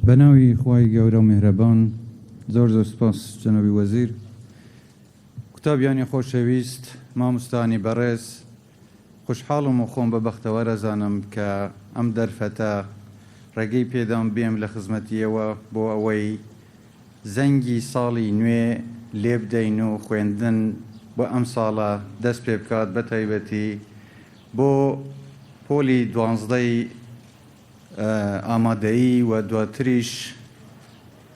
بناوی خوای گەورە و میهرەبان زۆر زۆر سپاس جەنابی وەزیر. قوتابیانی خۆشەویست، مامۆستانی بەڕێز، خوشحاڵم و خۆم بە بەختەوەرەزانم کە ئەم دەرفەتە ڕێگەی پێدام بێم لە خزمەتیەوە بۆ ئەوەی زەنگی ساڵی نوێ لێ بدەین و خوێندن بۆ ئەم ساڵە دەست پێ بکات، بە تایبەتی بۆ پۆلی 12 ئامادەیی و دواتریش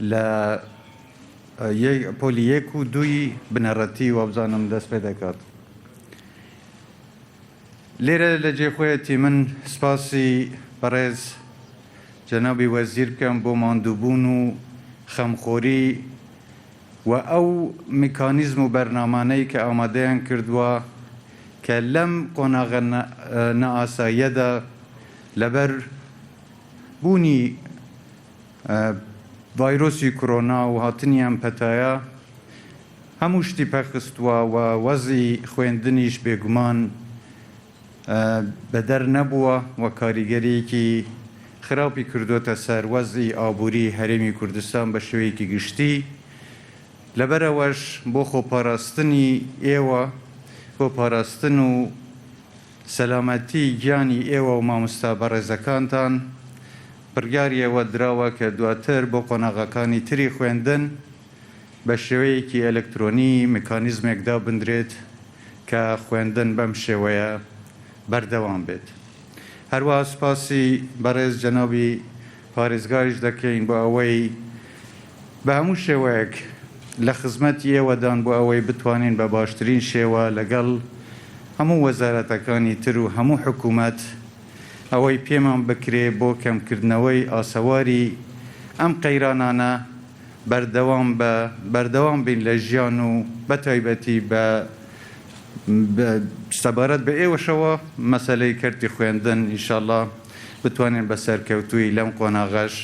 لە پۆلی 1 و 2 بنەڕەتی وابزانم دەست پێ دەکات. لێرە لە جێخۆیەتی من سپاسی بەڕێز جەنابی وەزیر بکەم بۆ ماندووبوون و خەمخۆری و ئەو میکانیزم و بەرنامانەی کە ئامادەیان کردووە کە لەم قۆناغە نەئاساییەدا لەبەر بوونی ڤایرۆسی کۆرۆنا و هاتنیان پەتایە هەموو شتی پەخستووە و وەزی خوێندنیش بێگومان بەدەر نەبووە و کاریگەریەکی خراپی کردوتە سەر وەزی ئابووری هەرێمی کوردستان بە شێوەیەکی گشتی. لەبەرەوەش بۆ خۆپاراستنی ئێوە، بۆ پاراستن و سەلامەتی گیانی ئێوە و مامۆستا بەڕێزەکانتان بڕیاریەوە دراوە کە دواتر بۆ قۆناغەکانی تری خوێندن بە شێوەیەکی ئەلکترۆنی میکانیزمێکدا بندرێت کە خوێندن بەم شێوەیە بەردەوام بێت. هەروەها سپاسی بەڕێز جەنابی پارێزگاریش دەکەین بۆ ئەوەی بە هەموو شێوەیەک لە خزمەتی ئێوەدان بۆ ئەوەی بتوانین بە باشترین شێوە لەگەڵ هەموو وەزارەتەکانی تر و هەموو حکوومەت ئەوەی پێمان بکرێ بۆ کەمکردنەوەی ئاسەواری ئەم قەیرانانە بەردەوام بین لە ژیان و بە تایبەتی بە سەبارەت بە ئێوەشەوە مەسەلەی کەرتی خوێندن ئینشاءڵڵا بتوانین بە سەرکەوتووی لەم قۆناغەش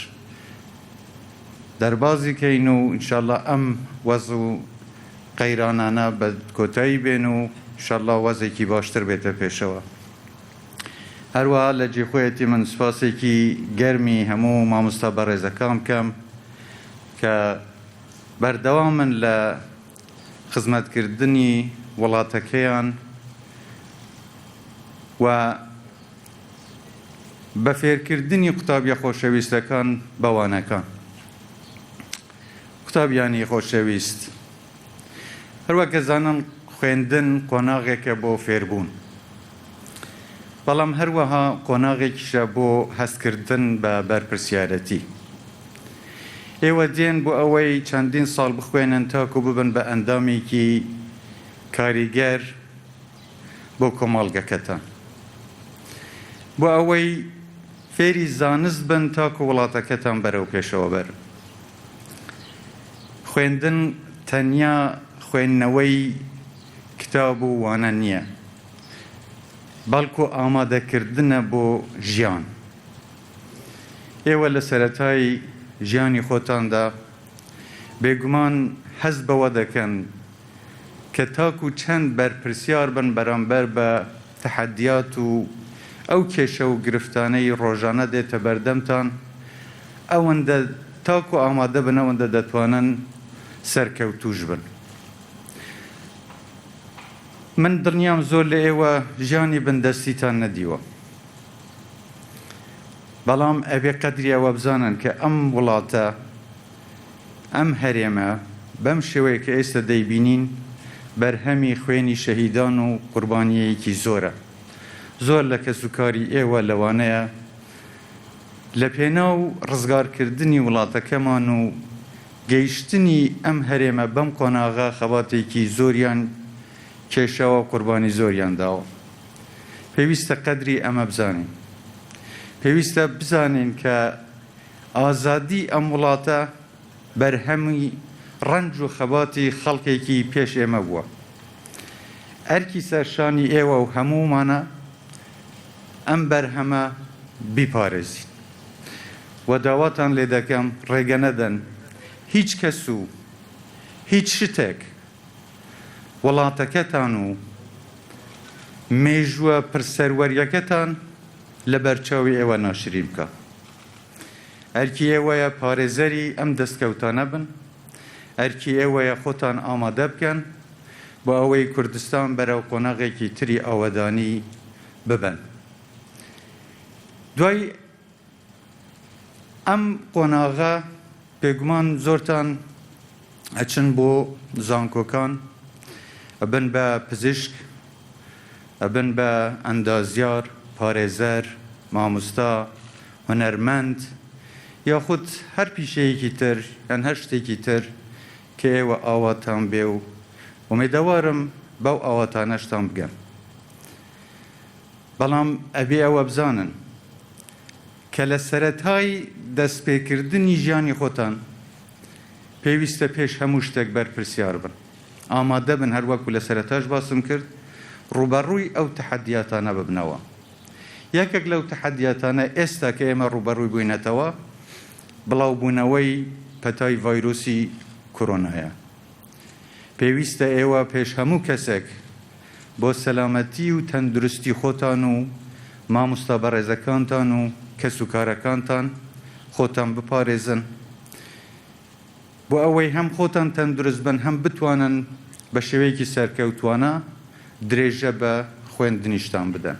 دەربازی کەین و ئینشاءڵڵا ئەم وەز و قەیرانانە بە کۆتایی بێن و ئینشاءڵڵا وەزێکی باشتر بێتە پێشەوە. هەروەها لە جێخۆیەتی من سپاسێکی گەرمی هەموو مامۆستا بەڕێزەکان بکەم کە بەردەوامن لە خزمەتکردنی وڵاتەکەیان و بە فێرکردنی قوتابیە خۆشەویستەکان بەوانەکان. قوتابیانی خۆشەویست، هەروەکە زانن خوێندن قۆناغێکە بۆ فێربوون، بەڵام هەروەها قۆناغێکیشە بۆ هەستکردن بە بەرپرسیارەتی. ئێوە دێن بۆ ئەوەی چەندین ساڵ بخوێنن تاکو ببن بە ئەندامێکی کاریگەر بۆ کۆمەڵگەکەتان، بۆ ئەوەی فێری زانست بن تاکو وڵاتەکەتان بەرەو پێشەوە بەر. خوێندن تەنیا خوێندنەوەی کتاب و وانە نییە، بەڵکو ئامادەکردنە بۆ ژیان. ئێوە لە سەرەتای ژیانی خۆتاندا بێگومان حەز بەوە دەکەن کە تاکو چەند بەرپرسیار بن بەرامبەر بە تەحەدیات و ئەو کێشە و گرفتانەی ڕۆژانە دێتە بەردەمتان، ئەوەندە تاکو ئامادە بن ئەوەندە دەتوانن سەرکەوتوش بن. من دڵنیام زۆر لە ئێوە ژیانی بندەستیتان نەدیوە، بەڵام ئەبێ قەدری ئەوە بزانن کە ئەم وڵاتە، ئەم هەرێمە بەم شێوەیە کە ئێستا دەیبینین بەرهەمی خوێنی شەهیدان و قوربانیەیەکی زۆرە. زۆر لە کەسوکاری ئێوە لەوانەیە لە پێناو ڕزگارکردنی وڵاتەکەمان و گەیشتنی ئەم هەرێمە بەم قۆناغا خەباتێکی زۆریان کێشەوە قوربانی زۆریان داوە. پێویستە قەدری ئەمە بزانین، پێویستە بزانین کە ئازادی ئەم وڵاتە بەرهەمی ڕەنج و خەباتی خەڵکێکی پێش ئێمە بووە. ئەرکی سەرشانی ئێوە و هەموومانە ئەم بەرهەمە بیپارێزین و داواتان لێ دەکەم ڕێگە نەدەن هیچ کەس و هیچ شتێک وڵاتەکەتان و مێژووە پرسەروەریەکەتان لە بەرچاوی ئێوە ناشری بکە. ئەرکی ئێوەیە پارێزەری ئەم دەستکەوتانە بن، ئەرکی ئێوەیە خۆتان ئامادە بکەن بۆ ئەوەی کوردستان بەرەو قۆناغێکی تری ئاوەدانی ببن. دوای ئەم قۆناغە بێگومان زۆرتان ئەچن بۆ زانکۆکان، ئەبن بە پزیشک، ئەبن بە ئەندازیار، پارێزەر، مامۆستا، هونەرمەند یاخود هەر پیشەیەکی تر یان هەر شتێکی تر کە ئێوە ئاواتان بێ و ئومێدەوارم بەو ئاواتانەشتان بگەن. بەڵام ئەبێ ئەوە بزانن کە لە سەرەتای دەستپێکردنی ژیانی خۆتان پێویستە پێش هەموو شتێک بەرپرسیار بن، ئامادە بن هەر وەکو لە سەرەتاش باسم کرد ڕوبەڕووی ئەو تەحەدیاتانە ببنەوە. یەکێک لەو تەحەدیاتانە ئێستا کە ئێمە ڕوبەڕووی بووینەتەوە بڵاوبوونەوەی پەتای ڤایرۆسی کۆرۆنایە. پێویستە ئێوە پێش هەموو کەسێک بۆ سەلامەتی و تەندروستی خۆتان و مامۆستا بەڕێزەکانتان و کەس و کارەکانتان خۆتان بپارێزن بۆ ئەوەی هەم خۆتان تەندروست بن، هەم بتوانن بە شێوەیەکی سەرکەوتوانە درێژە بە خوێندنیشتان بدەن.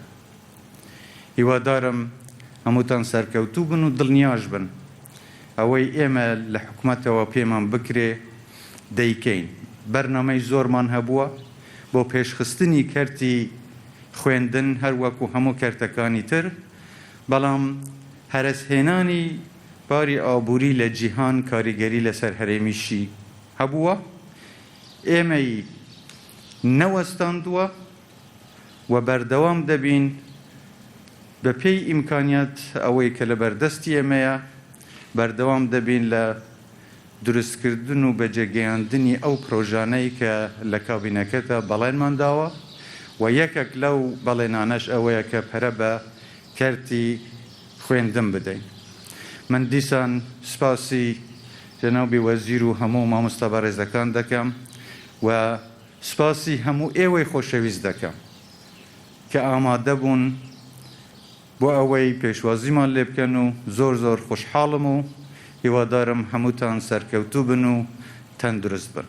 هیوادارم هەمووتان سەرکەوتوو بن و دڵنیاش بن ئەوەی ئێمە لە حکوومەتەوە پێمان بکرێ دەیکەین. بەرنامەی زۆرمان هەبووە بۆ پێشخستنی کەرتی خوێندن هەر وەکو هەموو کەرتەکانی تر، بەڵام هەرسهێنانی باری ئابووری لە جیهان کاریگەری لەسەر هەرێمیشی هەبووە، ئێمەی نەوەستاندووە و بەردەوام دەبین بە پێی ئیمکانیات ئەوەی کە لە بەردەستی ئێمەیە بەردەوام دەبین لە دروستکردن و بەجێگەیاندنی ئەو پرۆژانەی کە لە کابینەکەتە بەڵێنمان داوە و یەکێک لەو بەڵێنانەش ئەوەیە کە پەرە بە کەرتی خوێندن بدەین. من دیسان سپاسی جەنابی وەزیر و هەموو مامۆستا بەڕێزەکان دەکەم و سپاسی هەموو ئێوەی خۆشەویست دەکەم کە ئامادە بوون بۆ ئەوەی پێشوازیمان لێ بکەن و زۆر زۆر خۆشحاڵم و هیوادارم هەمووتان سەرکەوتوو بن و تەندروست بن.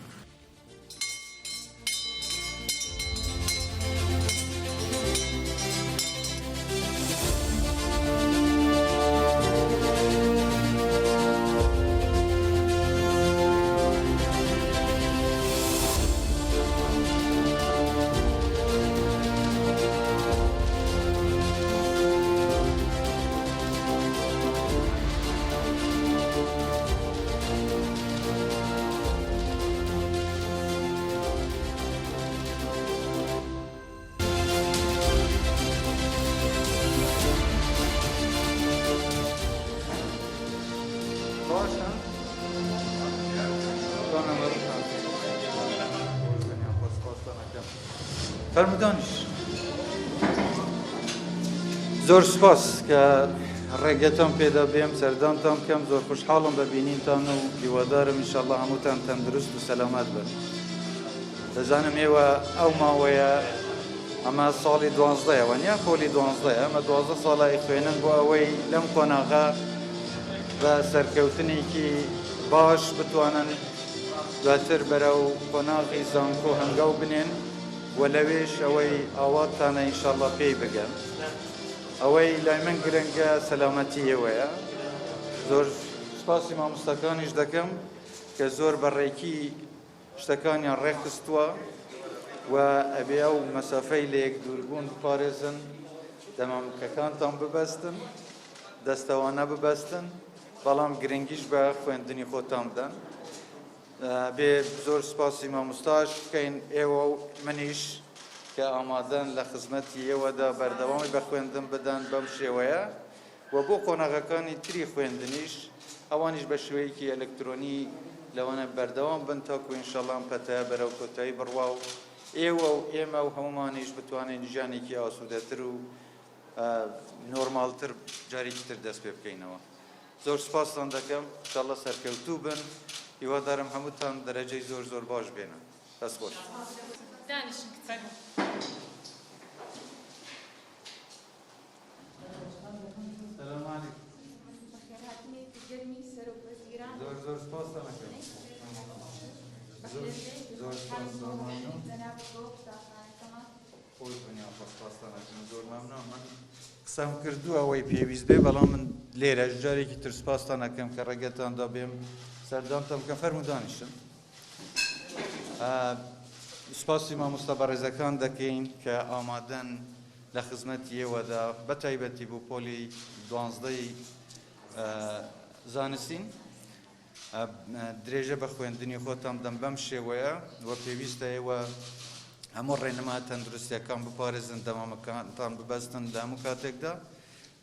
فرمودانش زۆر سپاس کە ڕێگەتان پێدا بێم، سەردانتان بکەم. زۆر خوشحاڵم بە بینینتان و هیوادارم ئینشاءڵڵا هەمووتان تەندروست و سەلامەت بن. دەزانم ئێوە ئەو ماوەیە ئەمە ساڵی 12 وەنیا خۆلی 12 ئەمە 12 ساڵی خوێنن بۆ ئەوەی لەم قۆناغا بە سەرکەوتنێکی باش بتوانن دواتر بەرەو قۆناغی زانکۆ هەنگاو بنێن و لەوێش ئەوەی ئاواتانە ئینشاءڵڵا پێی بگەن. ئەوەی لای من گرنگە سەلامەتی ئێوەیە. زۆر سپاسی مامۆستاکانیش دەکەم کە زۆر بەڕێکی شتەکانیان ڕێخستووە و ئەبێ ئەو مەسافەی لە یەک دووربوون بپارێزن، دەمامکەکانتان ببەستن، دەستەوانە ببەستن، بەڵام گرنگیش بە خوێندنی خۆتان بدەن. بێ زۆر سپاسی مامۆستاش بکەین ئێوە و منیش کە ئامادەن لە خزمەتی ئێوەدا بەردەوامی بە خوێندن بدەن بەم شێوەیە و بۆ قۆناغەکانی تری خوێندنیش ئەوانیش بە شێوەیەکی ئەلکترۆنی لەوانە بەردەوام بن تاکو ئینشاءڵڵا ئەم پەتایە بەرەو کۆتایی بڕوا و ئێوە و ئێمە و هەمومانیش بتوانین ژیانێکی ئاسوودەتر و نۆرمالتر جارێکی تر دەست پێ بکەینەوە. زۆر سپاستان دەکەم، ئینشاءڵڵا سەرکەوتوو بن. هیوادارم هەمووتان دەرەجەی زۆر زۆر باش بێنن. دەست خۆش. السلام عليكم. سپاس دەکەم. زۆر سپاس، زۆر مەمنون. خۆی دنیا سپاس دەکەم، زۆر مەمنون. من قسەم کردووە ئەوەی پێویست بێ، بەڵام من لێرە جارێکی تر سپاستان دەکەم کە ڕێگەتاندا بێم سەردانتان بکەم. فەرموودانیشن. سپاسی مامۆستا بەڕێزەکان دەکەین کە ئامادەن لە خزمەتی ئێوەدا بە تایبەتی بۆ پۆلی 12ی زانستین درێژە بە خوێندنی خۆتان دەم بەم شێوەیە وە پێویستە ئێوە هەموو ڕێنما تەندروستیەکان بپارێزن، دەمامەکانتان ببەستن لە هەموو کاتێکدا،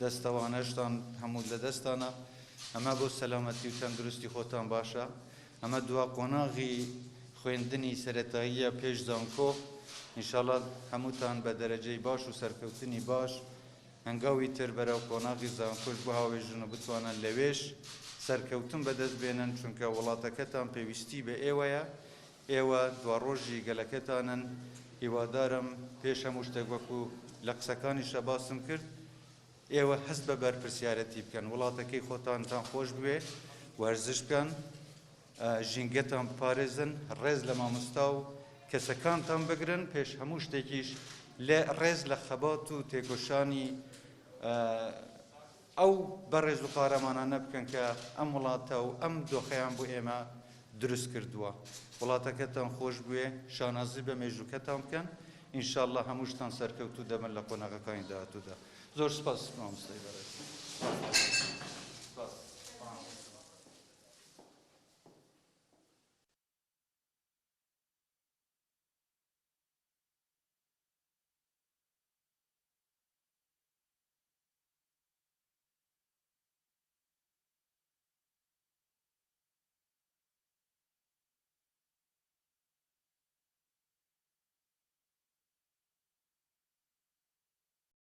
دەستەوانەشتان هەموو لە دەستانە. ئەمە بۆ سەلامەتی و تەندروستی خۆتان باشە. ئەمە دوا قۆناغی خوێندنی سەرەتاییە پێش زانکۆ. ئینشاڵڵا هەمووتان بە دەرەجەی باش و سەرکەوتنی باش هەنگاوی تر بەرەو قۆناغی زانکۆش بۆ هاوێژن و بتوانن لەوێش سەرکەوتن بەدەست بێنن، چونکە وڵاتەکەتان پێویستی بە ئێوەیە. ئێوە دوا ڕۆژی گەلەکەتانن. هیوادارم پێش هەموو شتێک وەکو لە قسەکانیشە باسم کرد، ئێوە هەست بە بەرپرسیارەتی بکەن، وڵاتەکەی خۆتانتان خۆش بوێ، وەرزش بکەن، ژینگەتان بپارێزن، ڕێز لە مامۆستا و کەسەکانتان بگرن، پێش هەموو شتێکیش لێ ڕێز لە خەبات و تێکۆشانی ئەو بەڕێز و قارەمانانە بکەن کە ئەم وڵاتە و ئەم دۆخەیان بۆ ئێمە دروست کردووە. وڵاتەکەتان خۆش بوێ، شانازی بە مێژووکەتان بکەن. ئینشاءڵڵا هەمووشتان سەرکەوتوو دەبن لە قۆناغەکانی داهاتوودا. زۆر سپاس مامۆستای بەڕێز.